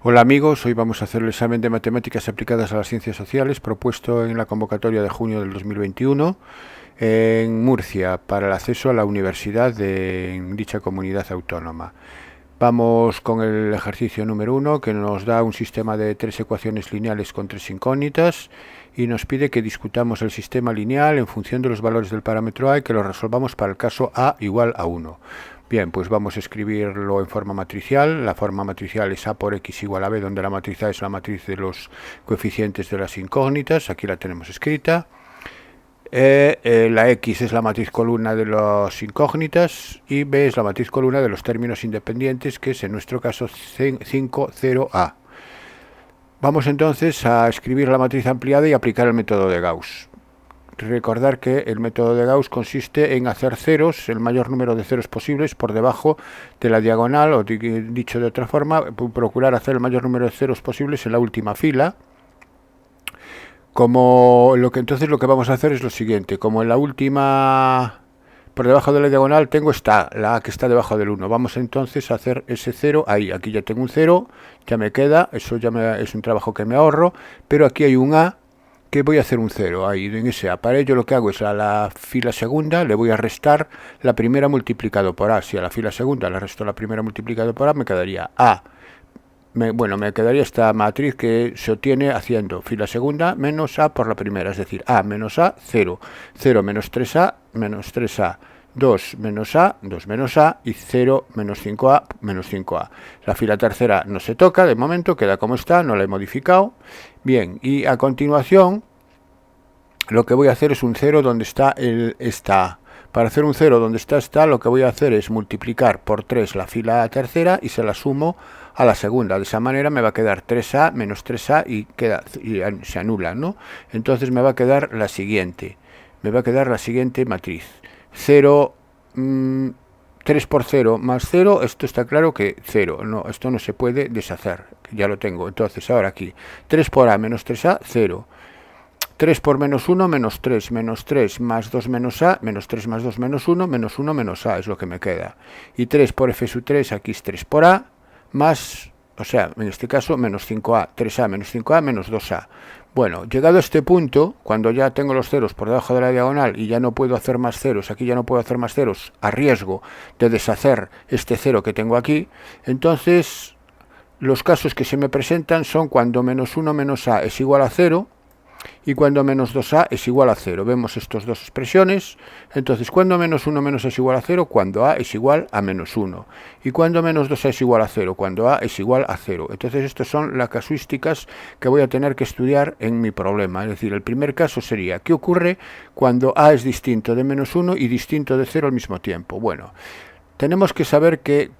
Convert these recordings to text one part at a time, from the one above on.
Hola amigos, hoy vamos a hacer el examen de matemáticas aplicadas a las ciencias sociales propuesto en la convocatoria de junio del 2021 en Murcia para el acceso a la universidad en dicha comunidad autónoma. Vamos con el ejercicio número 1, que nos da un sistema de tres ecuaciones lineales con tres incógnitas y nos pide que discutamos el sistema lineal en función de los valores del parámetro a y que lo resolvamos para el caso a igual a 1. Bien, pues vamos a escribirlo en forma matricial. La forma matricial es a por x igual a b, donde la matriz a es la matriz de los coeficientes de las incógnitas. Aquí la tenemos escrita. La x es la matriz columna de las incógnitas y b es la matriz columna de los términos independientes, que es en nuestro caso 5, 0a. Vamos entonces a escribir la matriz ampliada y aplicar el método de Gauss. Recordar que el método de Gauss consiste en hacer ceros, el mayor número de ceros posibles, por debajo de la diagonal, o dicho de otra forma, procurar hacer el mayor número de ceros posibles en la última fila. Entonces lo que vamos a hacer es lo siguiente: como en la última, por debajo de la diagonal tengo la a que está debajo del 1, vamos entonces a hacer ese 0 ahí. Aquí ya tengo un 0, ya me queda, eso es un trabajo que me ahorro, pero aquí hay un a que voy a hacer un 0 ahí en ese a. Para ello lo que hago es a la fila segunda le voy a restar la primera multiplicado por a. Si a la fila segunda le resto la primera multiplicado por a, me quedaría a. Me quedaría esta matriz que se obtiene haciendo fila segunda menos a por la primera, es decir, a menos a, 0. 0 menos 3a, menos 3a. 2 menos a, 2 menos a, y 0 menos 5a, menos 5a. La fila tercera no se toca, de momento queda como está, no la he modificado. Bien, y a continuación lo que voy a hacer es un 0 donde está esta a. Para hacer un 0 donde está esta, lo que voy a hacer es multiplicar por 3 la fila tercera y se la sumo a la segunda. De esa manera me va a quedar 3a menos 3a y se anula, ¿no? Entonces me va a quedar la siguiente. Me va a quedar la siguiente matriz. 0, 3 por 0 más 0, esto está claro que 0. No, esto no se puede deshacer, ya lo tengo. Entonces ahora aquí, 3 por a menos 3a, 0. 3 por menos 1, menos 3 más 2 menos a, menos 3 más 2 menos 1 menos a es lo que me queda. Y 3 por f sub 3, aquí es 3 por a, más, o sea, en este caso, menos 5a, 3a menos 5a menos 2a. Bueno, llegado a este punto, cuando ya tengo los ceros por debajo de la diagonal y ya no puedo hacer más ceros, aquí ya no puedo hacer más ceros, a riesgo de deshacer este 0 que tengo aquí, entonces los casos que se me presentan son cuando menos 1 menos a es igual a 0, y cuando menos 2a es igual a 0. Vemos estas dos expresiones. Entonces, cuando menos 1 menos a es igual a 0, cuando a es igual a menos 1. Y cuando menos 2a es igual a 0, cuando a es igual a 0. Entonces, estas son las casuísticas que voy a tener que estudiar en mi problema. Es decir, el primer caso sería, ¿qué ocurre cuando a es distinto de menos 1 y distinto de 0 al mismo tiempo? Bueno, tenemos que saber que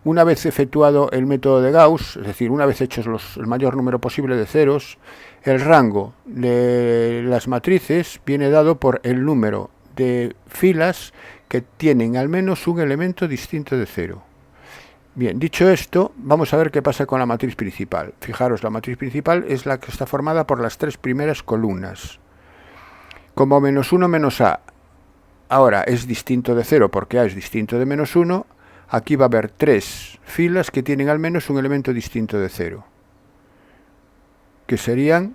una vez efectuado el método de Gauss, es decir, una vez hechos el mayor número posible de ceros, el rango de las matrices viene dado por el número de filas que tienen al menos un elemento distinto de 0. Bien, dicho esto, vamos a ver qué pasa con la matriz principal. Fijaros, la matriz principal es la que está formada por las tres primeras columnas. Como menos 1 menos a ahora es distinto de 0 porque a es distinto de menos 1, aquí va a haber tres filas que tienen al menos un elemento distinto de 0, que serían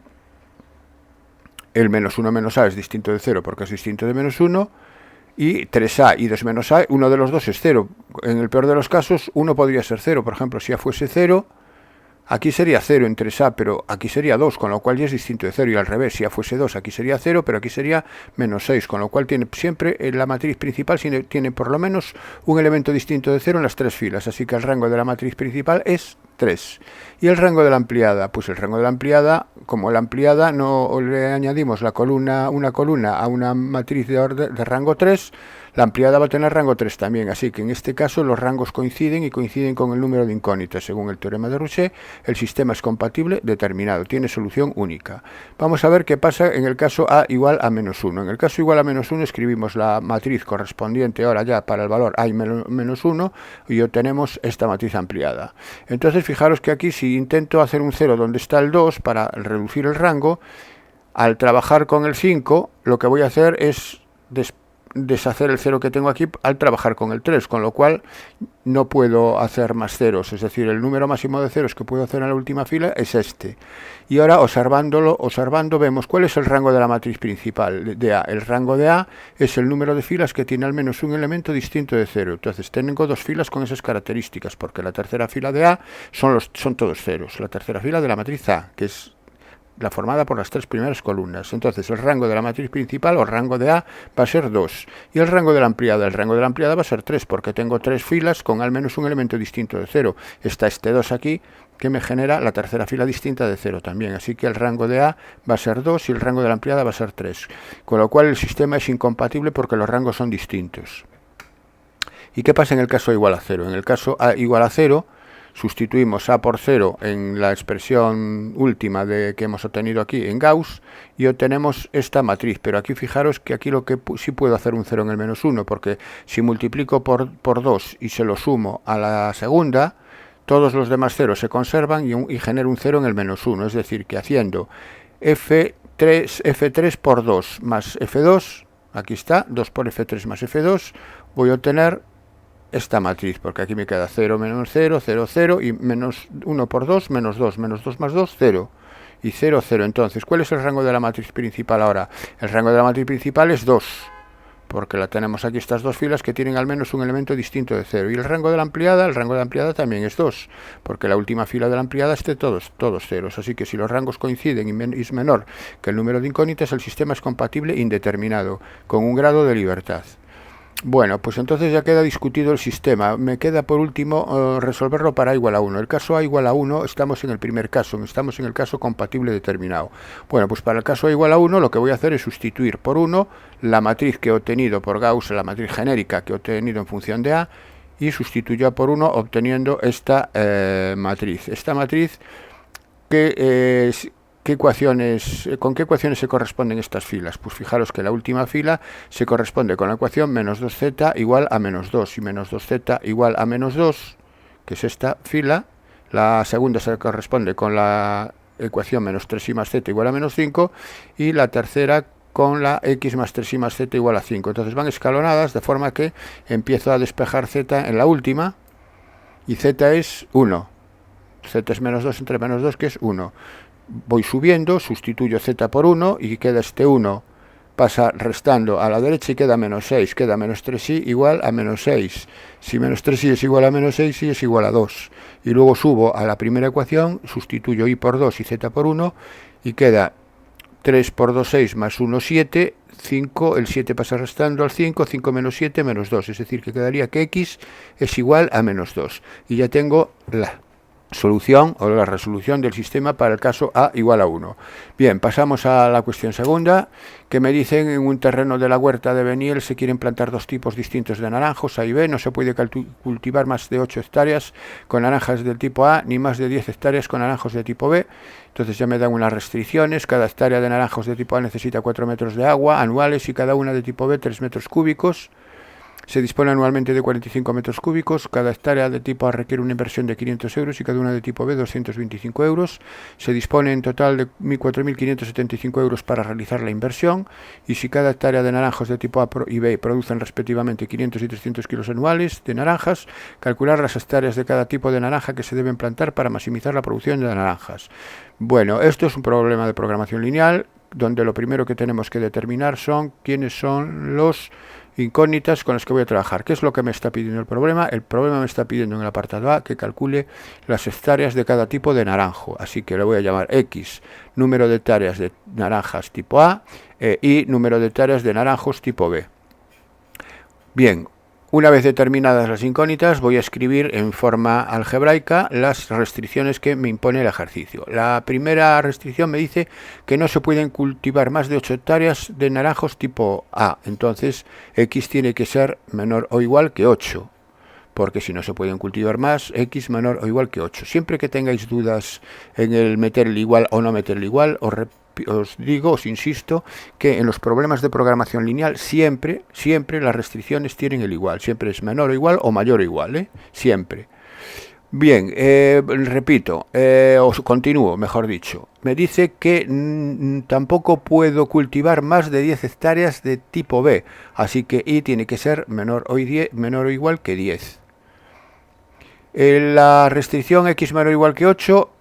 el menos 1 menos a es distinto de 0 porque es distinto de menos 1, y 3a y 2 menos a, uno de los dos es 0. En el peor de los casos, uno podría ser 0. Por ejemplo, si a fuese 0, aquí sería 0 en 3a, pero aquí sería 2, con lo cual ya es distinto de 0. Y al revés, si a fuese 2, aquí sería 0, pero aquí sería menos 6, con lo cual tiene siempre la matriz principal tiene por lo menos un elemento distinto de 0 en las tres filas. Así que el rango de la matriz principal es 3. ¿Y el rango de la ampliada? Pues el rango de la ampliada, como la ampliada no le añadimos una columna a una matriz de rango 3, la ampliada va a tener rango 3 también. Así que en este caso los rangos coinciden y coinciden con el número de incógnitas. Según el teorema de Rouchet, el sistema es compatible determinado, tiene solución única. Vamos a ver qué pasa en el caso a igual a menos 1. En el caso igual a menos 1 escribimos la matriz correspondiente ahora ya para el valor a y menos 1 y obtenemos esta matriz ampliada. Entonces fijaros que aquí si intento hacer un 0 donde está el 2 para reducir el rango, al trabajar con el 5 lo que voy a hacer es deshacer el 0 que tengo aquí al trabajar con el 3, con lo cual no puedo hacer más ceros, es decir, el número máximo de ceros que puedo hacer en la última fila es este. Y ahora observando vemos cuál es el rango de la matriz principal de A. El rango de A es el número de filas que tiene al menos un elemento distinto de 0. Entonces tengo dos filas con esas características, porque la tercera fila de A son todos ceros. La tercera fila de la matriz A, que es la formada por las tres primeras columnas. Entonces el rango de la matriz principal o rango de A va a ser 2. Y el rango de la ampliada va a ser 3, porque tengo tres filas con al menos un elemento distinto de 0. Está este 2 aquí, que me genera la tercera fila distinta de 0 también. Así que el rango de A va a ser 2 y el rango de la ampliada va a ser 3. Con lo cual el sistema es incompatible porque los rangos son distintos. ¿Y qué pasa en el caso A igual a 0? En el caso A igual a 0, sustituimos A por 0 en la expresión última que hemos obtenido aquí en Gauss y obtenemos esta matriz. Pero aquí fijaros que aquí lo que sí puedo hacer un 0 en el menos 1, porque si multiplico por 2 y se lo sumo a la segunda, todos los demás ceros se conservan y genero un 0 en el menos 1. Es decir, que haciendo F3 por 2 más F2, aquí está, 2 por F3 más F2, voy a obtener esta matriz, porque aquí me queda 0 menos 0, 0, 0 y menos 1 por 2, menos 2 más 2, 0 y 0, 0. Entonces, ¿cuál es el rango de la matriz principal ahora? El rango de la matriz principal es 2, porque la tenemos aquí estas dos filas que tienen al menos un elemento distinto de 0. Y el rango de la ampliada también es 2, porque la última fila de la ampliada esté todos ceros. Así que si los rangos coinciden y es menor que el número de incógnitas, el sistema es compatible indeterminado, con un grado de libertad. Bueno, pues entonces ya queda discutido el sistema. Me queda por último resolverlo para A igual a 1. El caso A igual a 1, estamos en el primer caso, estamos en el caso compatible determinado. Bueno, pues para el caso A igual a 1 lo que voy a hacer es sustituir por 1 la matriz que he obtenido por Gauss, la matriz genérica que he obtenido en función de A, y sustituyo por 1 obteniendo esta matriz. Esta matriz que ¿con qué ecuaciones se corresponden estas filas? Pues fijaros que la última fila se corresponde con la ecuación menos 2z igual a menos 2 y menos 2z igual a menos 2, que es esta fila. La segunda se corresponde con la ecuación menos 3y más z igual a menos 5 y la tercera con la x más 3y más z igual a 5. Entonces van escalonadas de forma que empiezo a despejar z en la última y z es 1. Z es menos 2 entre menos 2, que es 1. Voy subiendo, sustituyo z por 1 y queda este 1, pasa restando a la derecha y queda menos 6, queda menos 3y igual a menos 6. Si menos 3y es igual a menos 6, y es igual a 2. Y luego subo a la primera ecuación, sustituyo y por 2 y z por 1 y queda 3 por 2, 6 más 1, 7, 5, el 7 pasa restando al 5, 5 menos 7, menos 2. Es decir, que quedaría que x es igual a menos 2. Y ya tengo la solución o la resolución del sistema para el caso A igual a 1. Bien, pasamos a la cuestión segunda, que me dicen en un terreno de la huerta de Beniel se quieren plantar dos tipos distintos de naranjos, A y B. No se puede cultivar más de 8 hectáreas con naranjas del tipo A, ni más de 10 hectáreas con naranjos de tipo B. Entonces ya me dan unas restricciones. Cada hectárea de naranjos de tipo A necesita 4 metros de agua anuales y cada una de tipo B 3 metros cúbicos. Se dispone anualmente de 45 metros cúbicos. Cada hectárea de tipo A requiere una inversión de 500 euros y cada una de tipo B 225 euros. Se dispone en total de 4.575 euros para realizar la inversión. Y si cada hectárea de naranjos de tipo A y B producen respectivamente 500 y 300 kilos anuales de naranjas, calcular las hectáreas de cada tipo de naranja que se deben plantar para maximizar la producción de naranjas. Bueno, esto es un problema de programación lineal, donde lo primero que tenemos que determinar son quiénes son los incógnitas con las que voy a trabajar. ¿Qué es lo que me está pidiendo el problema? El problema me está pidiendo en el apartado A que calcule las hectáreas de cada tipo de naranjo. Así que le voy a llamar X, número de hectáreas de naranjas tipo A, y número de hectáreas de naranjos tipo B. Bien, una vez determinadas las incógnitas, voy a escribir en forma algebraica las restricciones que me impone el ejercicio. La primera restricción me dice que no se pueden cultivar más de 8 hectáreas de naranjos tipo A. Entonces, X tiene que ser menor o igual que 8. Porque si no se pueden cultivar más, X menor o igual que 8. Siempre que tengáis dudas en el meterle igual o no meterle igual, os insisto, que en los problemas de programación lineal siempre las restricciones tienen el igual. Siempre es menor o igual o mayor o igual, siempre. Bien, repito, os continúo, mejor dicho. Me dice que tampoco puedo cultivar más de 10 hectáreas de tipo B, así que I tiene que ser menor o igual que 10. La restricción X menor o igual que 8,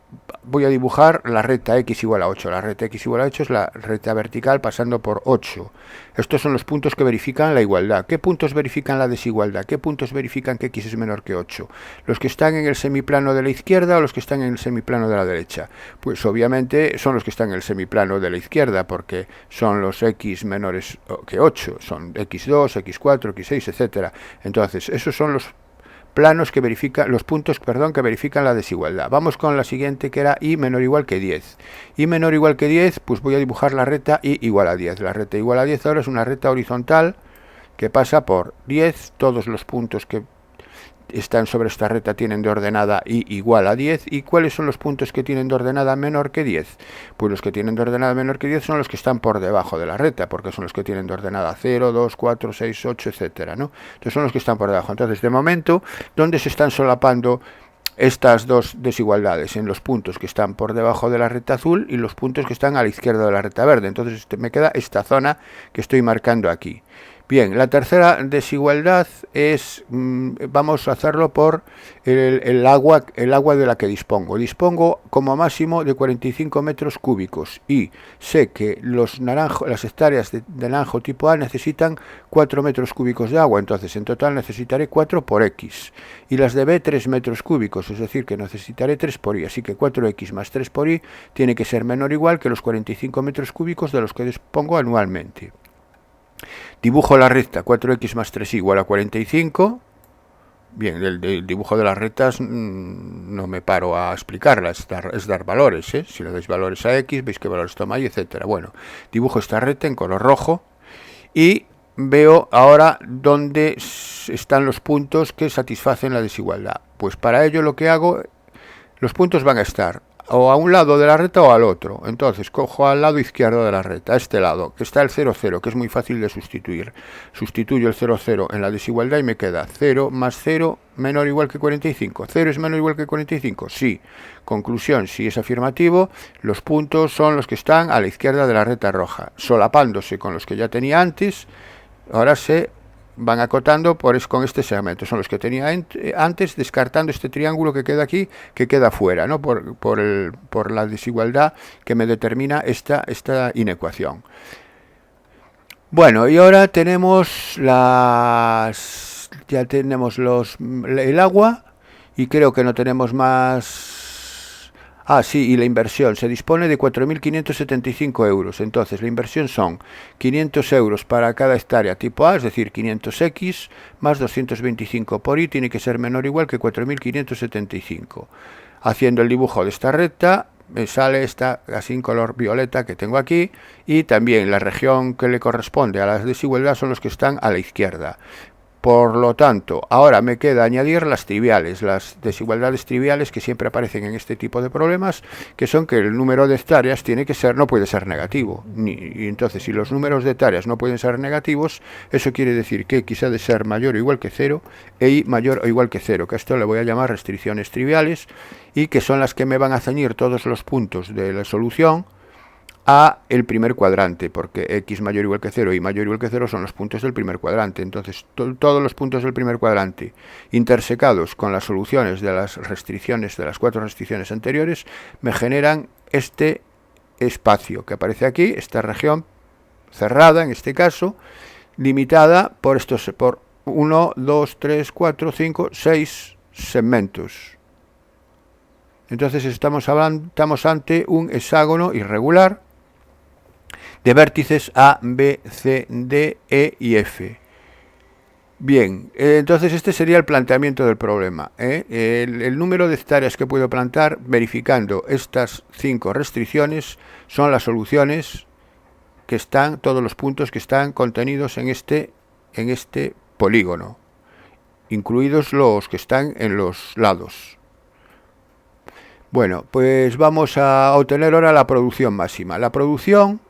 voy a dibujar la recta X igual a 8. La recta X igual a 8 es la recta vertical pasando por 8. Estos son los puntos que verifican la igualdad. ¿Qué puntos verifican la desigualdad? ¿Qué puntos verifican que X es menor que 8? ¿Los que están en el semiplano de la izquierda o los que están en el semiplano de la derecha? Pues obviamente son los que están en el semiplano de la izquierda, porque son los X menores que 8. Son X2, X4, X6, etc. Entonces, esos son los planos que verifican, los puntos, perdón, que verifican la desigualdad. Vamos con la siguiente, que era Y menor o igual que 10. Y menor o igual que 10, pues voy a dibujar la recta Y igual a 10. La recta igual a 10 ahora es una recta horizontal que pasa por 10. Todos los puntos que están sobre esta recta tienen de ordenada Y igual a 10. ¿Y cuáles son los puntos que tienen de ordenada menor que 10? Pues los que tienen de ordenada menor que 10 son los que están por debajo de la recta, porque son los que tienen de ordenada 0, 2, 4, 6, 8, etcétera, ¿no? Entonces son los que están por debajo. Entonces, de momento, ¿dónde se están solapando estas dos desigualdades? En los puntos que están por debajo de la recta azul y los puntos que están a la izquierda de la recta verde. Entonces me queda esta zona que estoy marcando aquí. Bien, la tercera desigualdad es, vamos a hacerlo por el agua de la que dispongo. Dispongo como máximo de 45 metros cúbicos y sé que las hectáreas de naranjo tipo A necesitan 4 metros cúbicos de agua, entonces en total necesitaré 4 por X. Y las de B 3 metros cúbicos, es decir, que necesitaré 3 por Y, así que 4X más 3 por Y tiene que ser menor o igual que los 45 metros cúbicos de los que dispongo anualmente. Dibujo la recta 4x más 3y igual a 45. Bien, el dibujo de las rectas no me paro a explicarla, es dar valores. Si le dais valores a x, veis qué valores toma y, etcétera. Bueno, dibujo esta recta en color rojo y veo ahora dónde están los puntos que satisfacen la desigualdad. Pues para ello lo que hago, los puntos van a estar o a un lado de la recta o al otro. Entonces cojo al lado izquierdo de la recta, a este lado, que está el 0, 0, que es muy fácil de sustituir. Sustituyo el 0, 0 en la desigualdad y me queda 0 más 0 menor o igual que 45. ¿0 es menor o igual que 45? Sí. Conclusión, si es afirmativo, los puntos son los que están a la izquierda de la recta roja, solapándose con los que ya tenía antes. Ahora se van acotando con este segmento, son los que tenía antes, descartando este triángulo que queda aquí, que queda fuera, ¿no? por la desigualdad que me determina esta inecuación. Bueno, y ahora tenemos ya tenemos el agua, y creo que no tenemos más. Ah, sí, y la inversión. Se dispone de 4.575 euros. Entonces, la inversión son 500 euros para cada hectárea tipo A, es decir, 500X, más 225 por Y, tiene que ser menor o igual que 4.575. Haciendo el dibujo de esta recta, me sale esta así en color violeta que tengo aquí, y también la región que le corresponde a la desigualdad son los que están a la izquierda. Por lo tanto, ahora me queda añadir las triviales, las desigualdades triviales que siempre aparecen en este tipo de problemas, que son que el número de hectáreas no puede ser negativo. Y entonces, si los números de hectáreas no pueden ser negativos, eso quiere decir que X ha de ser mayor o igual que 0 e Y mayor o igual que 0, que a esto le voy a llamar restricciones triviales, y que son las que me van a ceñir todos los puntos de la solución a el primer cuadrante, porque X mayor o igual que 0 y mayor o igual que 0 son los puntos del primer cuadrante. Entonces, todos los puntos del primer cuadrante intersecados con las soluciones de las restricciones, de las 4 restricciones anteriores, me generan este espacio que aparece aquí, esta región cerrada, en este caso, limitada por 1, 2, 3, 4, 5, 6 segmentos. Entonces estamos ante un hexágono irregular de vértices A, B, C, D, E y F. Bien, entonces este sería el planteamiento del problema. El número de hectáreas que puedo plantar verificando estas 5 restricciones son las soluciones que están, todos los puntos que están contenidos en este polígono, incluidos los que están en los lados. Bueno, pues vamos a obtener ahora la producción máxima. La producción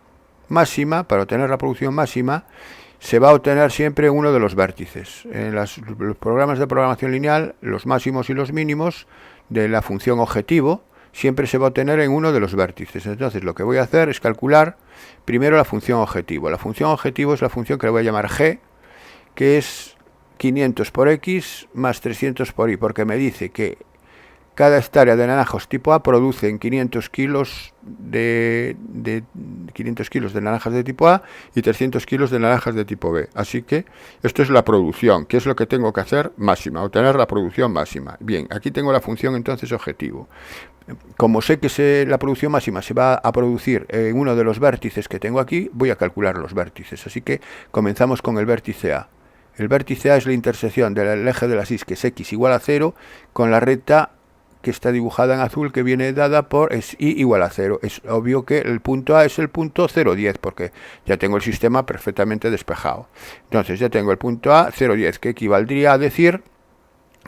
máxima, para obtener la producción máxima, se va a obtener siempre uno de los vértices. En los programas de programación lineal, los máximos y los mínimos de la función objetivo siempre se va a obtener en uno de los vértices. Entonces lo que voy a hacer es calcular primero la función objetivo. La función objetivo es la función que le voy a llamar g, que es 500 por x más 300 por y, porque me dice que cada hectárea de naranjos tipo A producen 500 kilos de naranjas de tipo A y 300 kilos de naranjas de tipo B. Así que esto es la producción, que es lo que tengo que hacer máxima, obtener la producción máxima. Bien, aquí tengo la función entonces objetivo. Como sé que la producción máxima se va a producir en uno de los vértices que tengo aquí, voy a calcular los vértices. Así que comenzamos con el vértice A. El vértice A es la intersección del eje de las y, que es x igual a 0, con la recta que está dibujada en azul, que viene dada por y igual a 0. Es obvio que el punto A es el punto 0,10, porque ya tengo el sistema perfectamente despejado. Entonces ya tengo el punto A 0,10, que equivaldría a decir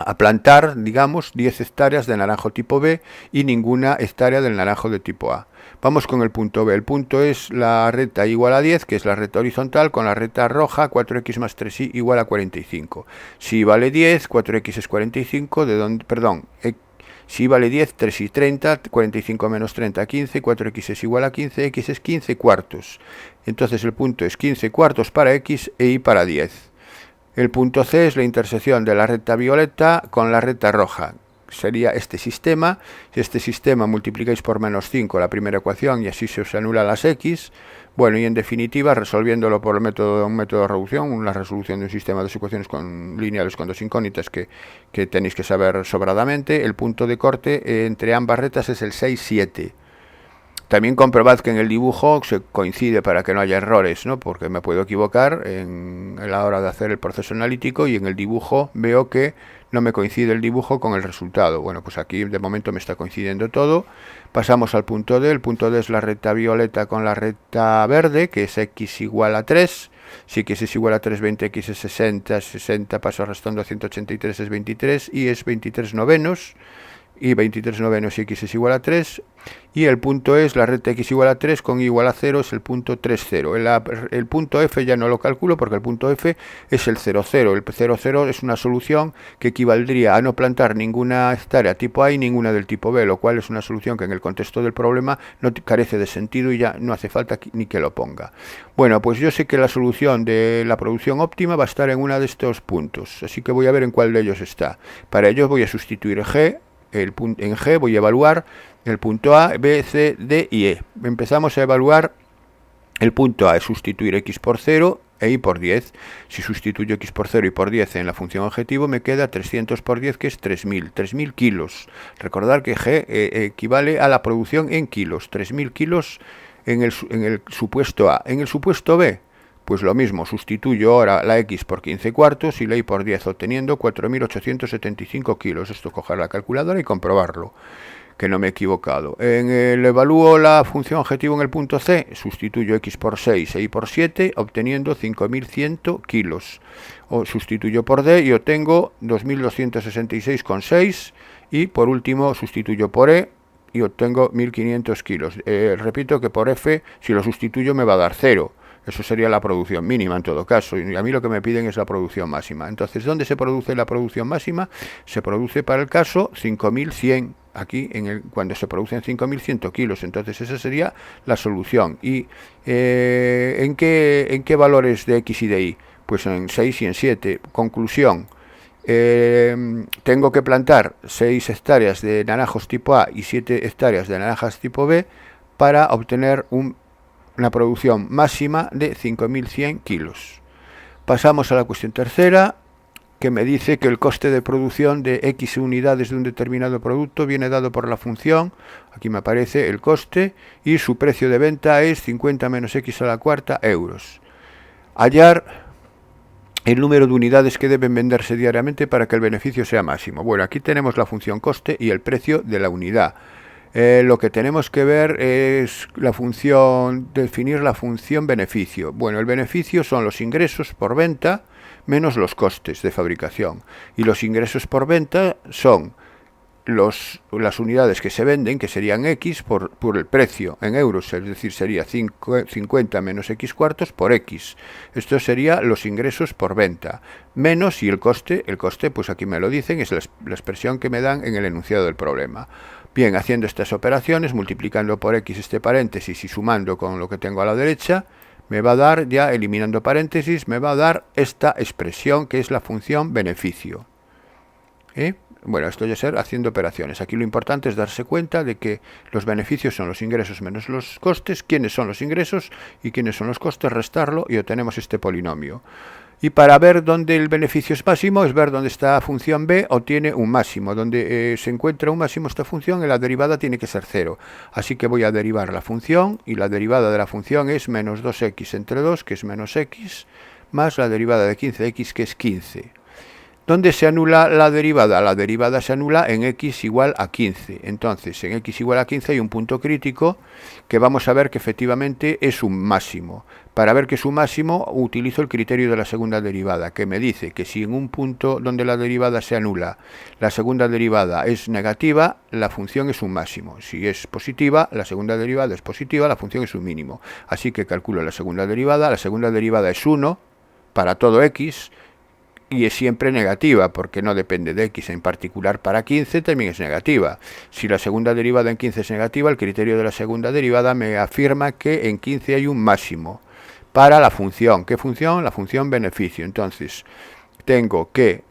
a plantar, digamos, 10 hectáreas de naranjo tipo B y ninguna hectárea del naranjo de tipo A. Vamos con el punto B. El punto es la recta igual a 10, que es la recta horizontal, con la recta roja 4x más 3y igual a 45. Si vale 10, 4x es 45, si vale 10, 3 y 30, 45 menos 30, 15, 4x es igual a 15, x es 15 cuartos. Entonces el punto es 15 cuartos para x e y para 10. El punto C es la intersección de la recta violeta con la recta roja. Sería este sistema. Si este sistema multiplicáis por menos 5 la primera ecuación y así se os anula las x. Bueno, y en definitiva, resolviéndolo por un método de reducción, una resolución de un sistema de dos ecuaciones lineales con dos incógnitas que tenéis que saber sobradamente, el punto de corte entre ambas rectas es el 6, 7. También comprobad que en el dibujo se coincide para que no haya errores, ¿no? Porque me puedo equivocar a la hora de hacer el proceso analítico y en el dibujo veo que no me coincide el dibujo con el resultado. Bueno, pues aquí de momento me está coincidiendo todo. Pasamos al punto D. El punto D es la recta violeta con la recta verde, que es x igual a 3. Si x es igual a 3, 20x es 60, 60 paso restando a 183 es 23 y es 23 novenos. Y 23 novenos y x es igual a 3, y el punto es la recta x igual a 3 con y igual a 0 es el punto 3, 0. El punto F ya no lo calculo porque el punto F es el 0, 0. El 0, 0 es una solución que equivaldría a no plantar ninguna hectárea tipo A y ninguna del tipo B, lo cual es una solución que en el contexto del problema no carece de sentido y ya no hace falta ni que lo ponga. Bueno, pues yo sé que la solución de la producción óptima va a estar en uno de estos puntos, así que voy a ver en cuál de ellos está. Para ello voy a sustituir G. En G voy a evaluar el punto A, B, C, D y E. Empezamos a evaluar el punto A, es sustituir x por 0 e y por 10. Si sustituyo x por 0 y por 10 en la función objetivo, me queda 300 por 10, que es 3.000 kilos. Recordar que G equivale a la producción en kilos, 3.000 kilos en el supuesto A. En el supuesto B, pues lo mismo, sustituyo ahora la x por 15 cuartos y la y por 10, obteniendo 4.875 kilos. Esto coger la calculadora y comprobarlo, que no me he equivocado. Evalúo la función objetivo en el punto C, sustituyo x por 6 e y por 7, obteniendo 5.100 kilos. O sustituyo por D y obtengo 2.266,6 y por último sustituyo por E y obtengo 1.500 kilos. Repito que por F, si lo sustituyo me va a dar 0. Eso sería la producción mínima en todo caso, y a mí lo que me piden es la producción máxima. Entonces, ¿dónde se produce la producción máxima? Se produce para el caso 5.100, aquí cuando se producen 5.100 kilos, entonces esa sería la solución. ¿Y en qué valores de x y de y? Pues en 6 y en 7. Conclusión, tengo que plantar 6 hectáreas de naranjos tipo A y 7 hectáreas de naranjas tipo B para obtener una producción máxima de 5.100 kilos. Pasamos a la cuestión tercera, que me dice que el coste de producción de X unidades de un determinado producto viene dado por la función, aquí me aparece el coste, y su precio de venta es 50 menos X a la cuarta euros. Hallar el número de unidades que deben venderse diariamente para que el beneficio sea máximo. Bueno, aquí tenemos la función coste y el precio de la unidad. Lo que tenemos que ver es definir la función beneficio. Bueno, el beneficio son los ingresos por venta menos los costes de fabricación. Y los ingresos por venta son las unidades que se venden, que serían X, por el precio en euros, es decir, sería 50 menos X cuartos por X. Esto sería los ingresos por venta, menos, y el coste, pues aquí me lo dicen, es la expresión que me dan en el enunciado del problema. Bien, haciendo estas operaciones, multiplicando por X este paréntesis y sumando con lo que tengo a la derecha, me va a dar, ya eliminando paréntesis, me va a dar esta expresión que es la función beneficio. Bueno, esto ya es haciendo operaciones. Aquí lo importante es darse cuenta de que los beneficios son los ingresos menos los costes. ¿Quiénes son los ingresos y quiénes son los costes? Restarlo y obtenemos este polinomio. Y para ver dónde el beneficio es máximo, es ver dónde esta función b obtiene un máximo. Donde se encuentra un máximo esta función, en la derivada tiene que ser 0. Así que voy a derivar la función, y la derivada de la función es menos 2x entre 2, que es menos x, más la derivada de 15x, que es 15. ¿Dónde se anula la derivada? La derivada se anula en x igual a 15. Entonces, en x igual a 15 hay un punto crítico que vamos a ver que efectivamente es un máximo. Para ver que es un máximo, utilizo el criterio de la segunda derivada, que me dice que si en un punto donde la derivada se anula, la segunda derivada es negativa, la función es un máximo. Si es positiva, la segunda derivada es positiva, la función es un mínimo. Así que calculo la segunda derivada es 1 para todo x, y es siempre negativa, porque no depende de x. En particular para 15 también es negativa. Si la segunda derivada en 15 es negativa, el criterio de la segunda derivada me afirma que en 15 hay un máximo para la función. ¿Qué función? La función beneficio. Entonces, tengo que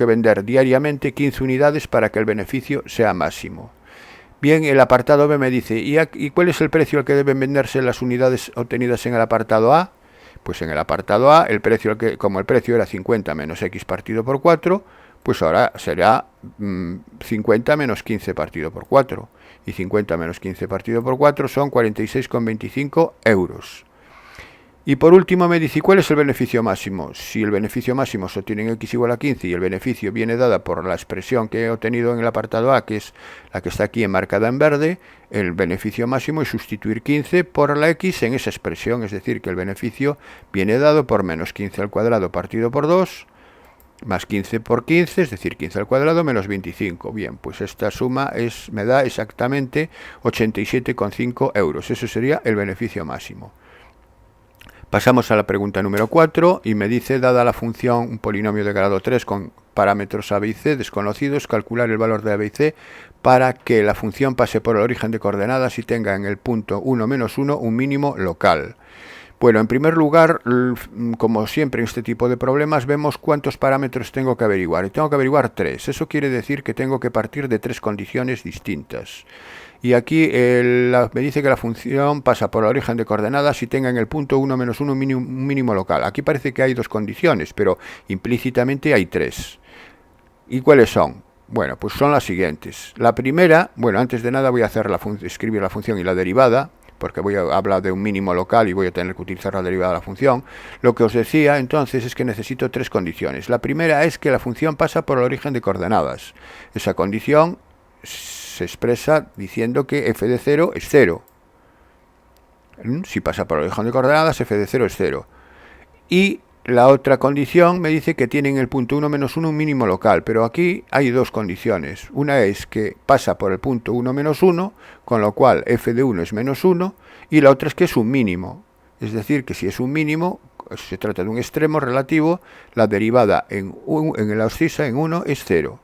vender diariamente 15 unidades para que el beneficio sea máximo. Bien, el apartado B me dice, ¿y cuál es el precio al que deben venderse las unidades obtenidas en el apartado A? Pues en el apartado A, como el precio era 50 menos x partido por 4, pues ahora será 50 menos 15 partido por 4. Y 50 menos 15 partido por 4 son 46,25 euros. Y por último me dice, ¿cuál es el beneficio máximo? Si el beneficio máximo se obtiene en x igual a 15 y el beneficio viene dada por la expresión que he obtenido en el apartado A, que es la que está aquí enmarcada en verde, el beneficio máximo es sustituir 15 por la x en esa expresión, es decir, que el beneficio viene dado por menos 15 al cuadrado partido por 2, más 15 por 15, es decir, 15 al cuadrado menos 25. Bien, pues esta suma me da exactamente 87,5 euros. Eso sería el beneficio máximo. Pasamos a la pregunta número 4 y me dice, dada la función un polinomio de grado 3 con parámetros a, b y c desconocidos, calcular el valor de a, b y c para que la función pase por el origen de coordenadas y tenga en el punto 1 menos 1 un mínimo local. Bueno, en primer lugar, como siempre en este tipo de problemas, vemos cuántos parámetros tengo que averiguar. Y tengo que averiguar 3. Eso quiere decir que tengo que partir de 3 condiciones distintas. Y aquí me dice que la función pasa por el origen de coordenadas y tenga en el punto 1 menos 1 un mínimo local. Aquí parece que hay 2 condiciones, pero implícitamente hay 3. ¿Y cuáles son? Bueno, pues son las siguientes. La primera, bueno, antes de nada voy a escribir la función y la derivada, porque voy a hablar de un mínimo local y voy a tener que utilizar la derivada de la función. Lo que os decía entonces es que necesito 3 condiciones. La primera es que la función pasa por el origen de coordenadas. Esa condición se expresa diciendo que f de 0 es 0. Si pasa por el origen de coordenadas, f de 0 es 0. Y la otra condición me dice que tiene en el punto 1 menos 1 un mínimo local, pero aquí hay 2 condiciones. Una es que pasa por el punto 1 menos 1, con lo cual f de 1 es menos 1, y la otra es que es un mínimo. Es decir, que si es un mínimo, se trata de un extremo relativo, la derivada en la abscisa en 1 es 0.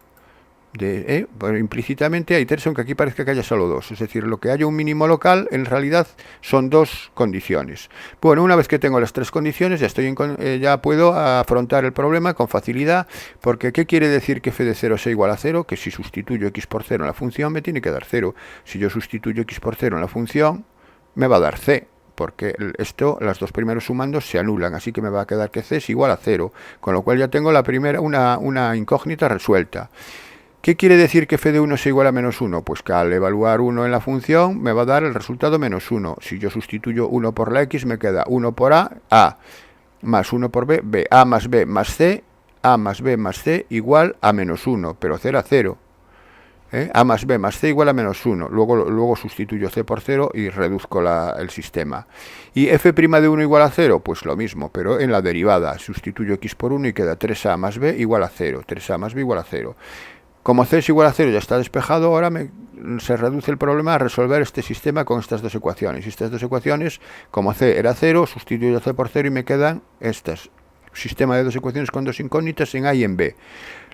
Pero implícitamente hay 3, aunque aquí parece que haya solo 2. Es decir, lo que haya un mínimo local, en realidad son 2 condiciones. Bueno, una vez que tengo las 3 condiciones, ya puedo afrontar el problema con facilidad, porque ¿qué quiere decir que f de 0 sea igual a 0? Que si sustituyo x por 0 en la función, me tiene que dar 0. Si yo sustituyo x por 0 en la función, me va a dar c, porque las dos primeros sumandos se anulan, así que me va a quedar que c es igual a 0, con lo cual ya tengo la primera, una incógnita resuelta. ¿Qué quiere decir que f de 1 sea igual a menos 1? Pues que al evaluar 1 en la función me va a dar el resultado menos 1. Si yo sustituyo 1 por la x, me queda 1 por a, más 1 por b, b, a más b más c, a más b más c igual a menos 1, pero c era 0. A más b más c igual a menos 1. Luego sustituyo c por 0 y reduzco el sistema. ¿Y f' de 1 igual a 0? Pues lo mismo, pero en la derivada. Sustituyo x por 1 y queda 3a más b igual a 0. 3a más b igual a 0. Como c es igual a 0 ya está despejado, ahora se reduce el problema a resolver este sistema con estas dos ecuaciones. Y estas dos ecuaciones, como c era 0, sustituyo c por 0 y me quedan estas. Sistema de dos ecuaciones con dos incógnitas en a y en b.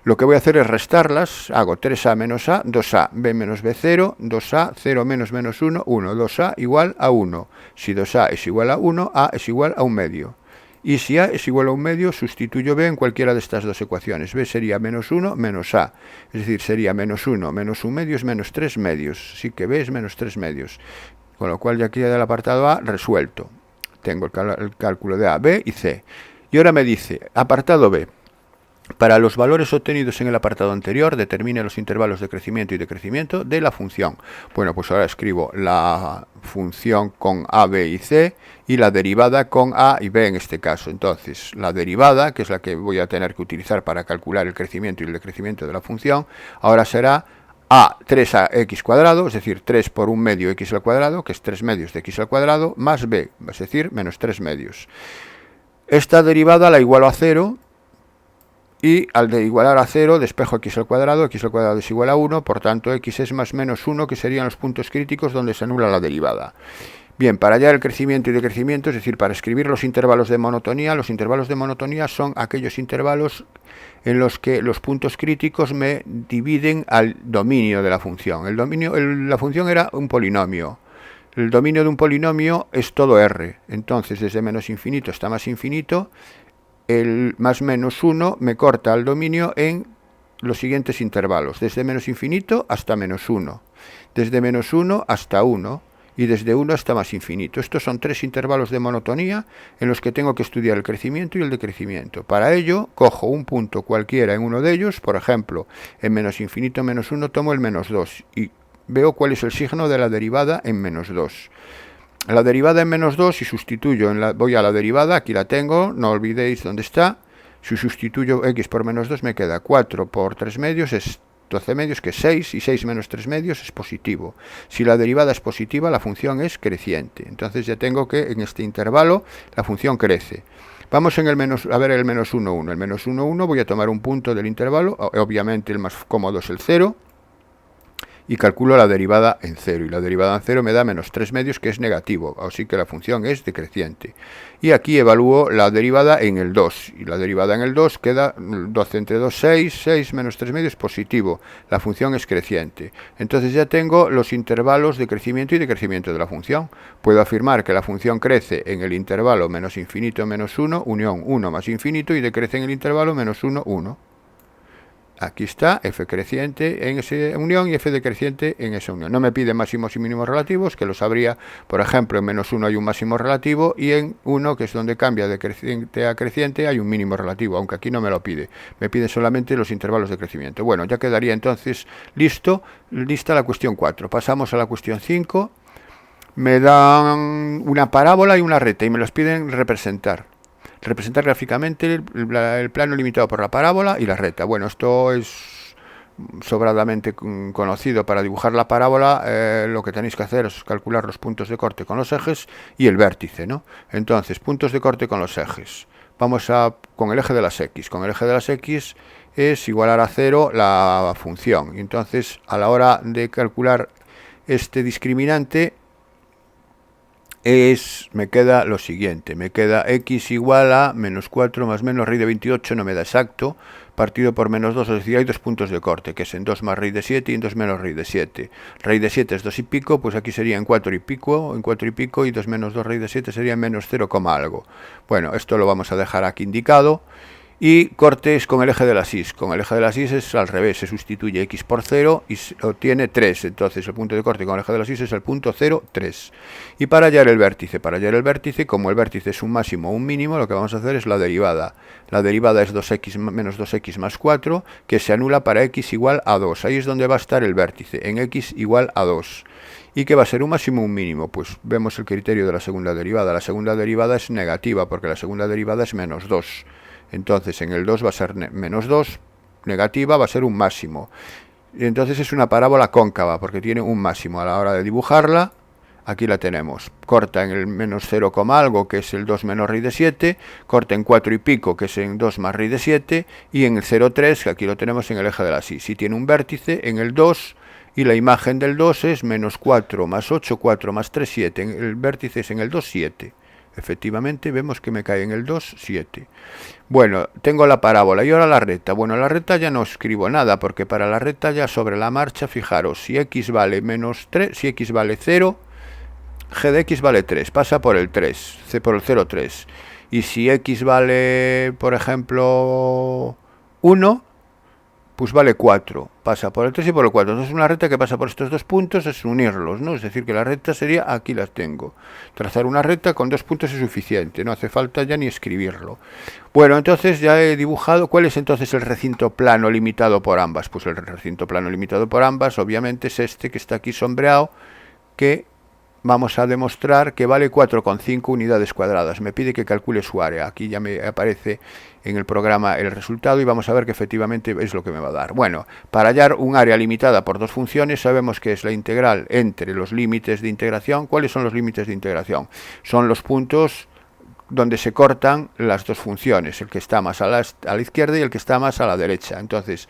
Lo que voy a hacer es restarlas. Hago 3a menos a, 2a, b menos b0, 2a, 0 menos menos 1, 1. 2a igual a 1. Si 2a es igual a 1, a es igual a 1 medio. Y si a es igual a 1 medio, sustituyo b en cualquiera de estas dos ecuaciones. B sería menos 1 menos a. Es decir, sería menos 1 menos 1 medio es menos 3 medios. Así que b es menos 3 medios. Con lo cual ya queda el apartado a resuelto. Tengo el cálculo de a, b y c. Y ahora me dice, apartado b. Para los valores obtenidos en el apartado anterior, determine los intervalos de crecimiento y decrecimiento de la función. Bueno, pues ahora escribo la función con a, b y c y la derivada con a y b en este caso. Entonces, la derivada, que es la que voy a tener que utilizar para calcular el crecimiento y el decrecimiento de la función, ahora será a 3ax cuadrado, es decir, 3 por 1 medio x al cuadrado, que es 3 medios de x al cuadrado, más b, es decir, menos 3 medios. Esta derivada la igualo a 0. Y al de igualar a 0, despejo x al cuadrado es igual a 1, por tanto x es más menos 1, que serían los puntos críticos donde se anula la derivada. Bien, para hallar el crecimiento y decrecimiento, es decir, para escribir los intervalos de monotonía son aquellos intervalos en los que los puntos críticos me dividen al dominio de la función. La función era un polinomio. El dominio de un polinomio es todo R. Entonces, desde menos infinito hasta más infinito, el más menos 1 me corta el dominio en los siguientes intervalos, desde menos infinito hasta menos 1, desde menos 1 hasta 1 y desde 1 hasta más infinito. Estos son tres intervalos de monotonía en los que tengo que estudiar el crecimiento y el decrecimiento. Para ello, cojo un punto cualquiera en uno de ellos, por ejemplo, en menos infinito menos 1 tomo el menos 2 y veo cuál es el signo de la derivada en menos 2. La derivada en menos 2, si sustituyo, voy a la derivada, aquí la tengo, no olvidéis dónde está. Si sustituyo x por menos 2 me queda 4 por 3 medios, es 12 medios, que es 6, y 6 menos 3 medios es positivo. Si la derivada es positiva, la función es creciente. Entonces ya tengo que en este intervalo la función crece. Vamos a ver el menos 1, 1. El menos 1, 1 voy a tomar un punto del intervalo, obviamente el más cómodo es el 0. Y calculo la derivada en 0, y la derivada en 0 me da menos 3 medios, que es negativo, así que la función es decreciente. Y aquí evalúo la derivada en el 2, y la derivada en el 2 queda 12 entre 2, 6, 6 menos 3 medios positivo, la función es creciente. Entonces ya tengo los intervalos de crecimiento y decrecimiento de la función. Puedo afirmar que la función crece en el intervalo menos infinito menos 1, unión 1 más infinito, y decrece en el intervalo menos 1, 1. Aquí está, f creciente en esa unión y f decreciente en esa unión. No me pide máximos y mínimos relativos, que los habría, por ejemplo, en menos 1 hay un máximo relativo y en 1, que es donde cambia de creciente a creciente, hay un mínimo relativo, aunque aquí no me lo pide. Me pide solamente los intervalos de crecimiento. Bueno, ya quedaría entonces lista la cuestión 4. Pasamos a la cuestión 5. Me dan una parábola y una recta y me los piden representar gráficamente el plano limitado por la parábola y la recta. Bueno, esto es sobradamente conocido. Para dibujar la parábola lo que tenéis que hacer es calcular los puntos de corte con los ejes y el vértice, ¿no? Entonces, puntos de corte con los ejes. Vamos con el eje de las x. Con el eje de las x es igualar a 0 la función. Y entonces, a la hora de calcular este discriminante, me queda lo siguiente, me queda x igual a menos 4 más menos raíz de 28, no me da exacto, partido por menos 2, es decir, hay dos puntos de corte, que es en 2 más raíz de 7 y en 2 menos raíz de 7. Raíz de 7 es 2 y pico, pues aquí sería en 4 y pico, y 2 menos 2 raíz de 7 sería en menos 0, algo. Bueno, esto lo vamos a dejar aquí indicado. Y cortes con el eje de las y. Con el eje de las y es al revés, se sustituye x por 0 y se obtiene 3. Entonces el punto de corte con el eje de las y es el punto 0, 3. Y para hallar el vértice, como el vértice es un máximo o un mínimo, lo que vamos a hacer es la derivada. La derivada es 2x menos 2x más 4, que se anula para x igual a 2. Ahí es donde va a estar el vértice, en x igual a 2. ¿Y qué va a ser un máximo o un mínimo? Pues vemos el criterio de la segunda derivada. La segunda derivada es negativa, porque la segunda derivada es menos 2. Entonces en el 2 va a ser menos 2, negativa va a ser un máximo. Y entonces es una parábola cóncava porque tiene un máximo. A la hora de dibujarla Aquí la tenemos, corta en el menos 0, algo, que es el 2 menos raíz de 7, corta en 4 y pico, que es en 2 más raíz de 7, y en el 0,3, que aquí lo tenemos en el eje de la Y. Si tiene un vértice en el 2, y la imagen del 2 es menos 4 más 8, 4 más 3, 7, el vértice es en el 2, 7. Efectivamente vemos que me cae en el 2, 7. Bueno, tengo la parábola y ahora la recta. Bueno, la recta ya no escribo nada, porque para la recta ya sobre la marcha, fijaros, si x vale menos 3, si x vale 0, g de x vale 3, pasa por el 3, c por el 0,3. Y si x vale, por ejemplo, 1, pues vale 4, pasa por el 3 y por el 4. Entonces una recta que pasa por estos dos puntos es unirlos, ¿no? Es decir, que la recta sería, aquí las tengo. Trazar una recta con 2 puntos es suficiente, no hace falta ya ni escribirlo. Bueno, entonces ya he dibujado. ¿Cuál es entonces el recinto plano limitado por ambas? Pues el recinto plano limitado por ambas, obviamente, es este que está aquí sombreado, que vamos a demostrar que vale 4,5 unidades cuadradas. Me pide que calcule su área. Aquí ya me aparece en el programa el resultado y vamos a ver que efectivamente es lo que me va a dar. Bueno, para hallar un área limitada por dos funciones, sabemos que es la integral entre los límites de integración. ¿Cuáles son los límites de integración? Son los puntos donde se cortan las dos funciones, el que está más a la izquierda y el que está más a la derecha. Entonces,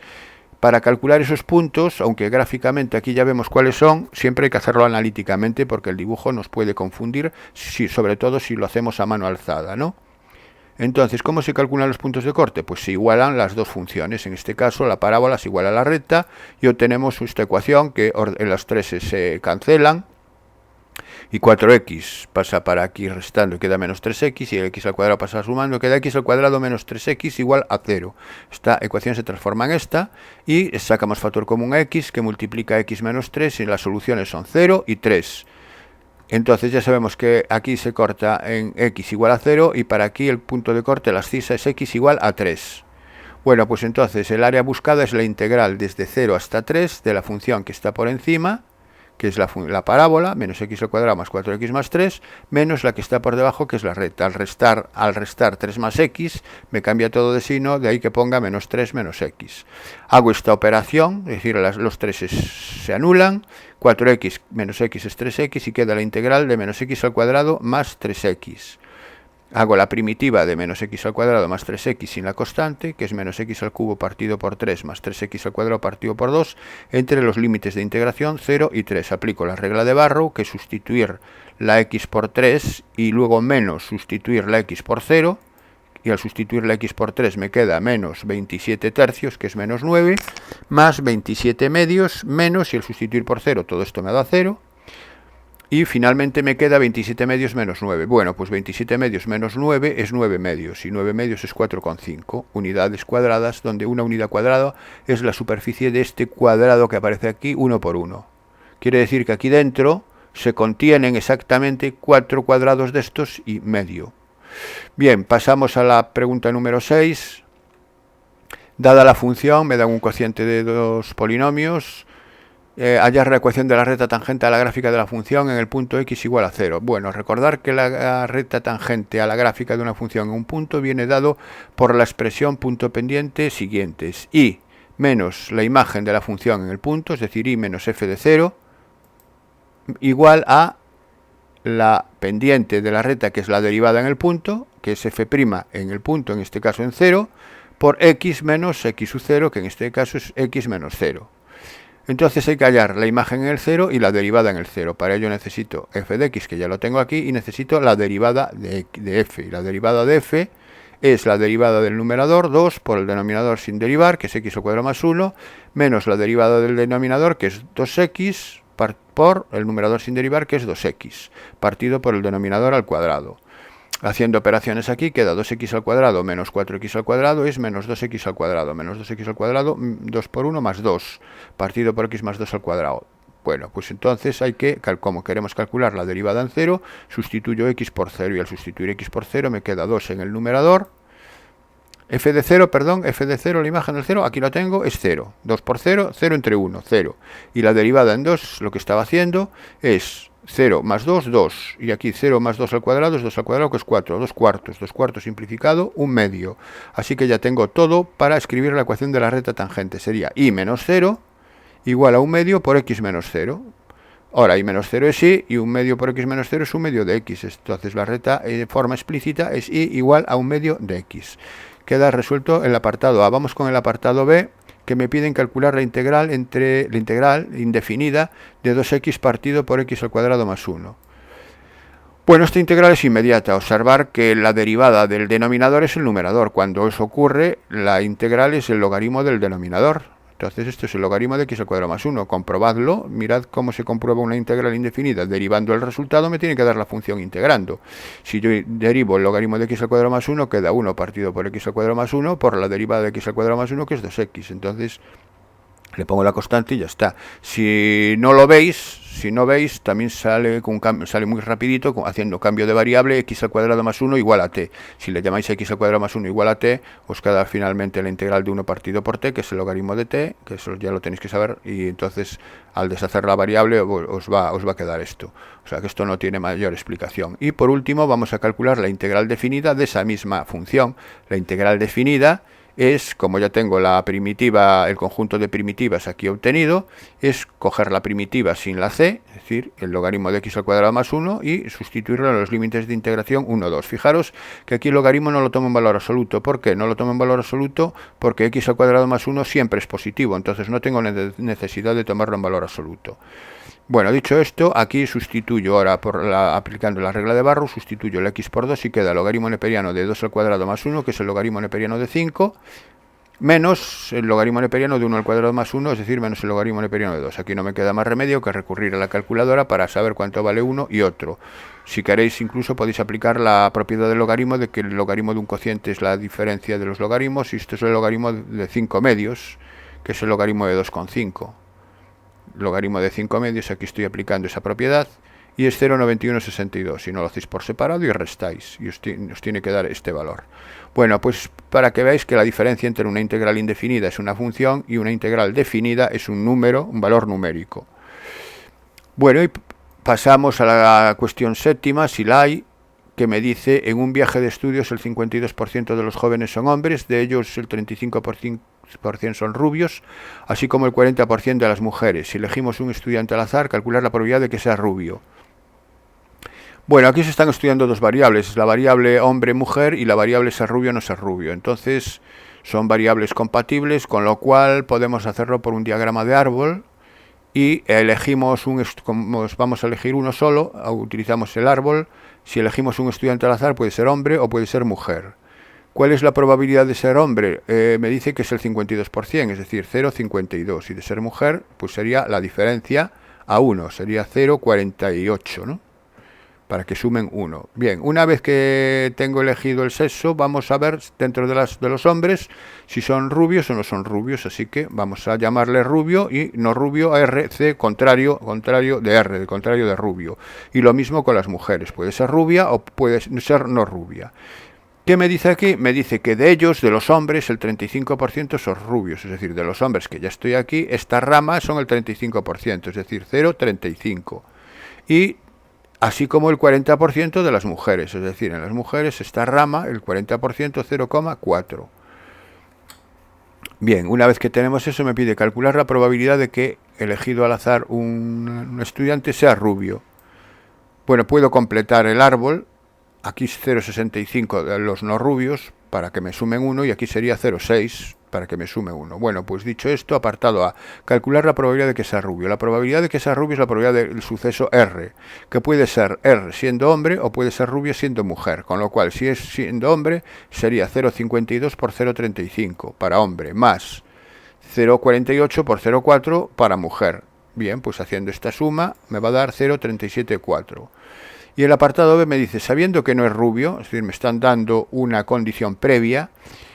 para calcular esos puntos, aunque gráficamente aquí ya vemos cuáles son, siempre hay que hacerlo analíticamente porque el dibujo nos puede confundir, sobre todo si lo hacemos a mano alzada, ¿no? Entonces, ¿cómo se calculan los puntos de corte? Pues se igualan las dos funciones. En este caso, la parábola se iguala a la recta y obtenemos esta ecuación que en las tres se cancelan. Y 4x pasa para aquí restando y queda menos 3x, y el x al cuadrado pasa sumando, queda x al cuadrado menos 3x igual a 0. Esta ecuación se transforma en esta y sacamos factor común a x, que multiplica x menos 3, y las soluciones son 0 y 3. Entonces ya sabemos que aquí se corta en x igual a 0 y para aquí el punto de corte, la abscisa, es x igual a 3. Bueno, pues entonces el área buscada es la integral desde 0 hasta 3 de la función que está por encima, que es la parábola, menos x al cuadrado más 4x más 3, menos la que está por debajo, que es la recta. Al restar 3 más x, me cambia todo de signo, de ahí que ponga menos 3 menos x. Hago esta operación, es decir, los 3 se anulan, 4x menos x es 3x y queda la integral de menos x al cuadrado más 3x. Hago la primitiva de menos x al cuadrado más 3x sin la constante, que es menos x al cubo partido por 3 más 3x al cuadrado partido por 2, entre los límites de integración 0 y 3. Aplico la regla de Barrow, que es sustituir la x por 3 y luego menos sustituir la x por 0, y al sustituir la x por 3 me queda menos 27 tercios, que es menos 9, más 27 medios, menos, y al sustituir por 0 todo esto me da 0. Y finalmente me queda 27 medios menos 9. Bueno, pues 27 medios menos 9 es 9 medios. Y 9 medios es 4,5 unidades cuadradas, donde una unidad cuadrada es la superficie de este cuadrado que aparece aquí, 1 por 1. Quiere decir que aquí dentro se contienen exactamente 4 cuadrados de estos y medio. Bien, pasamos a la pregunta número 6. Dada la función, me dan un cociente de dos polinomios. Hallar la ecuación de la recta tangente a la gráfica de la función en el punto x igual a 0. Bueno, recordar que la recta tangente a la gráfica de una función en un punto viene dado por la expresión punto pendiente siguientes: y menos la imagen de la función en el punto, es decir, y menos f de 0, igual a la pendiente de la recta, que es la derivada en el punto, que es f' en el punto, en este caso en 0, por x menos x sub 0, que en este caso es x menos 0. Entonces hay que hallar la imagen en el 0 y la derivada en el 0. Para ello necesito f de x, que ya lo tengo aquí, y necesito la derivada de f. Y la derivada de f es la derivada del numerador, 2, por el denominador sin derivar, que es x al cuadrado más 1, menos la derivada del denominador, que es 2x, por el numerador sin derivar, que es 2x, partido por el denominador al cuadrado. Haciendo operaciones aquí, queda 2x al cuadrado menos 4x al cuadrado es menos 2x al cuadrado, menos 2x al cuadrado, 2 por 1 más 2, partido por x más 2 al cuadrado. Bueno, pues entonces hay que, como queremos calcular la derivada en 0, sustituyo x por 0, y al sustituir x por 0 me queda 2 en el numerador. F de 0, la imagen del 0, aquí lo tengo, es 0. 2 por 0, 0 entre 1, 0. Y la derivada en 2, lo que estaba haciendo es 0 más 2, 2. Y aquí 0 más 2 al cuadrado es 2 al cuadrado, que es 4. 2 cuartos. 2 cuartos simplificado, 1 medio. Así que ya tengo todo para escribir la ecuación de la recta tangente. Sería y menos 0 igual a 1 medio por x menos 0. Ahora, y menos 0 es y, y un medio por x menos 0 es un medio de x. Entonces la recta de forma explícita es y igual a un medio de x. Queda resuelto el apartado A. Vamos con el apartado B, que me piden calcular la integral indefinida de 2x partido por x al cuadrado más 1. Bueno, esta integral es inmediata. Observar que la derivada del denominador es el numerador. Cuando eso ocurre, la integral es el logaritmo del denominador. Entonces esto es el logaritmo de x al cuadrado más 1. Comprobadlo. Mirad cómo se comprueba una integral indefinida. Derivando el resultado me tiene que dar la función integrando. Si yo derivo el logaritmo de x al cuadrado más 1, queda 1 partido por x al cuadrado más 1 por la derivada de x al cuadrado más 1, que es 2x. Entonces le pongo la constante y ya está. Si no veis, también sale muy rapidito, haciendo cambio de variable, x al cuadrado más 1 igual a t. Si le llamáis x al cuadrado más 1 igual a t, os queda finalmente la integral de 1 partido por t, que es el logaritmo de t, que eso ya lo tenéis que saber, y entonces al deshacer la variable os va a quedar esto. O sea que esto no tiene mayor explicación. Y por último vamos a calcular la integral definida de esa misma función. La integral definida es, como ya tengo la primitiva, el conjunto de primitivas aquí obtenido, es coger la primitiva sin la c, es decir, el logaritmo de x al cuadrado más 1, y sustituirlo en los límites de integración 1, 2. Fijaros que aquí el logaritmo no lo tomo en valor absoluto. ¿Por qué? No lo tomo en valor absoluto porque x al cuadrado más 1 siempre es positivo, entonces no tengo necesidad de tomarlo en valor absoluto. Bueno, dicho esto, aquí sustituyo ahora, aplicando la regla de Barrow, sustituyo el x por 2 y queda el logaritmo neperiano de 2 al cuadrado más 1, que es el logaritmo neperiano de 5, menos el logaritmo neperiano de 1 al cuadrado más 1, es decir, menos el logaritmo neperiano de 2. Aquí no me queda más remedio que recurrir a la calculadora para saber cuánto vale uno y otro. Si queréis, incluso podéis aplicar la propiedad del logaritmo, de que el logaritmo de un cociente es la diferencia de los logaritmos, y esto es el logaritmo de 5 medios, que es el logaritmo de 2,5. Logaritmo de 5 medios, aquí estoy aplicando esa propiedad, y es 0,9162. Si no lo hacéis por separado y restáis, y os tiene que dar este valor. Bueno, pues para que veáis que la diferencia entre una integral indefinida es una función y una integral definida es un número, un valor numérico. Bueno, y pasamos a la cuestión séptima, si la hay, que me dice: en un viaje de estudios el 52% de los jóvenes son hombres, de ellos el 35% son rubios, así como el 40% de las mujeres. Si elegimos un estudiante al azar, calcular la probabilidad de que sea rubio. Bueno, aquí se están estudiando dos variables, la variable hombre-mujer y la variable ser rubio o no ser rubio. Entonces son variables compatibles, con lo cual podemos hacerlo por un diagrama de árbol y elegimos como vamos a elegir uno solo, utilizamos el árbol. Si elegimos un estudiante al azar, puede ser hombre o puede ser mujer. ¿Cuál es la probabilidad de ser hombre? Me dice que es el 52%, es decir, 0,52. Y de ser mujer, pues sería la diferencia a 1, sería 0,48, ¿no? Para que sumen 1. Bien, una vez que tengo elegido el sexo, vamos a ver dentro de los hombres si son rubios o no son rubios. Así que vamos a llamarle rubio y no rubio a RC, contrario de R, el contrario de rubio. Y lo mismo con las mujeres, puede ser rubia o puede ser no rubia. ¿Qué me dice aquí? Me dice que de ellos, de los hombres, el 35% son rubios. Es decir, de los hombres que ya estoy aquí, esta rama son el 35%, es decir, 0,35. Y así como el 40% de las mujeres. Es decir, en las mujeres esta rama, el 40%, 0,4. Bien, una vez que tenemos eso, me pide calcular la probabilidad de que, elegido al azar un estudiante, sea rubio. Bueno, puedo completar el árbol. Aquí es 0,65 de los no rubios para que me sumen 1 y aquí sería 0,6 para que me sume 1. Bueno, pues dicho esto, apartado A, calcular la probabilidad de que sea rubio. La probabilidad de que sea rubio es la probabilidad del suceso R, que puede ser R siendo hombre o puede ser rubio siendo mujer, con lo cual si es siendo hombre sería 0,52 por 0,35 para hombre, más 0,48 por 0,4 para mujer. Bien, pues haciendo esta suma me va a dar 0,374. Y el apartado B me dice, sabiendo que no es rubio, es decir, me están dando una condición previa,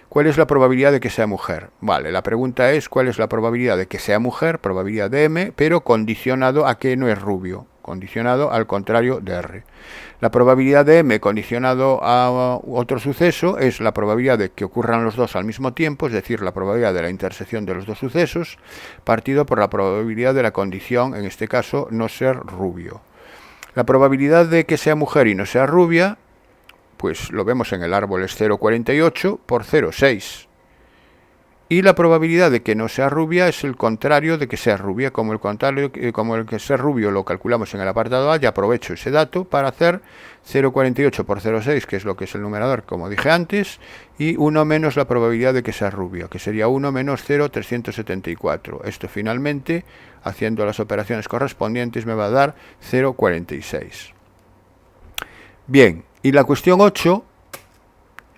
¿cuál es la probabilidad de que sea mujer? Vale, la pregunta es, ¿cuál es la probabilidad de que sea mujer? Probabilidad de M, pero condicionado a que no es rubio, condicionado al contrario de R. La probabilidad de M condicionado a otro suceso es la probabilidad de que ocurran los dos al mismo tiempo, es decir, la probabilidad de la intersección de los dos sucesos, partido por la probabilidad de la condición, en este caso, no ser rubio. La probabilidad de que sea mujer y no sea rubia, pues lo vemos en el árbol, es 0,48 por 0,6. Y la probabilidad de que no sea rubia es el contrario de que sea rubia. Como el que sea rubio lo calculamos en el apartado A, ya aprovecho ese dato para hacer 0,48 por 0,6, que es lo que es el numerador, como dije antes, y 1 menos la probabilidad de que sea rubio, que sería 1 menos 0,374. Esto finalmente, haciendo las operaciones correspondientes, me va a dar 0,46. Bien, y la cuestión 8...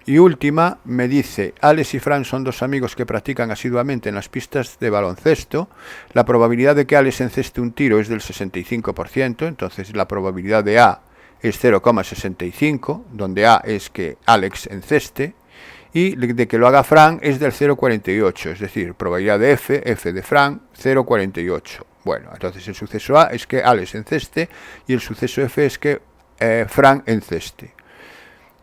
y última, me dice, Alex y Fran son dos amigos que practican asiduamente en las pistas de baloncesto. La probabilidad de que Alex enceste un tiro es del 65%, entonces la probabilidad de A es 0,65, donde A es que Alex enceste, y de que lo haga Fran es del 0,48, es decir, probabilidad de F de Fran, 0,48. Bueno, entonces el suceso A es que Alex enceste y el suceso F es que Fran enceste.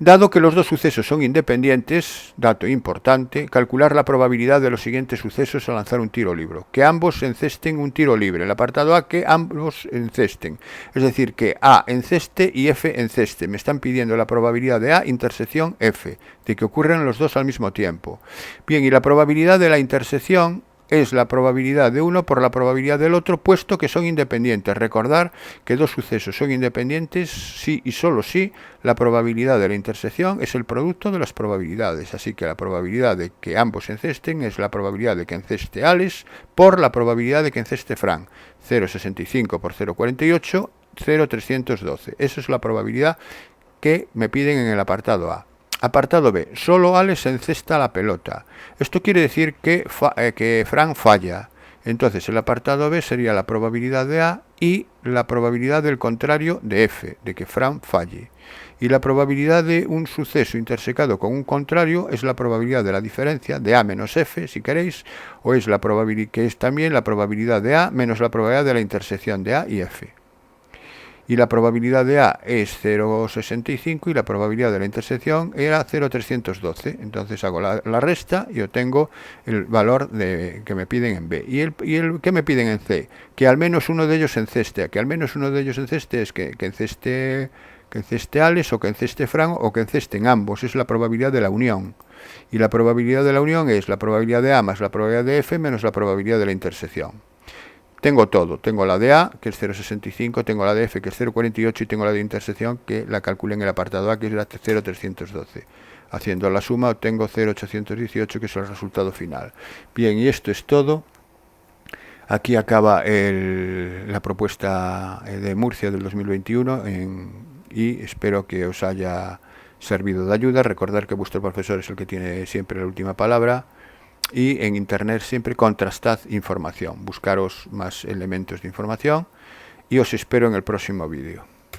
Dado que los dos sucesos son independientes, dato importante, calcular la probabilidad de los siguientes sucesos al lanzar un tiro libre. Que ambos encesten un tiro libre. El apartado A, que ambos encesten. Es decir, que A enceste y F enceste. Me están pidiendo la probabilidad de A intersección F, de que ocurran los dos al mismo tiempo. Bien, y la probabilidad de la intersección es la probabilidad de uno por la probabilidad del otro, puesto que son independientes. Recordar que dos sucesos son independientes si y solo si la probabilidad de la intersección es el producto de las probabilidades. Así que la probabilidad de que ambos encesten es la probabilidad de que enceste Alex por la probabilidad de que enceste Fran. 0,65 por 0,48, 0,312. Esa es la probabilidad que me piden en el apartado A. Apartado B. Solo Alex encesta la pelota. Esto quiere decir que Fran falla. Entonces el apartado B sería la probabilidad de A y la probabilidad del contrario de F, de que Fran falle. Y la probabilidad de un suceso intersecado con un contrario es la probabilidad de la diferencia de A menos F, si queréis, o es la probabilidad que es también la probabilidad de A menos la probabilidad de la intersección de A y F. Y la probabilidad de A es 0,65 y la probabilidad de la intersección era 0,312. Entonces hago la resta y obtengo el valor que me piden en B. ¿Y el que me piden en C? Que al menos uno de ellos enceste. Que al menos uno de ellos enceste es que enceste Alex o que enceste Fran o que encesten ambos. Es la probabilidad de la unión. Y la probabilidad de la unión es la probabilidad de A más la probabilidad de F menos la probabilidad de la intersección. Tengo todo, tengo la de A, que es 0,65, tengo la de F, que es 0,48, y tengo la de intersección, que la calculé en el apartado A, que es la 0,312. Haciendo la suma obtengo 0,818, que es el resultado final. Bien, y esto es todo. Aquí acaba la propuesta de Murcia del 2021 y espero que os haya servido de ayuda. Recordad que vuestro profesor es el que tiene siempre la última palabra. Y en internet siempre contrastad información, buscaros más elementos de información y os espero en el próximo vídeo.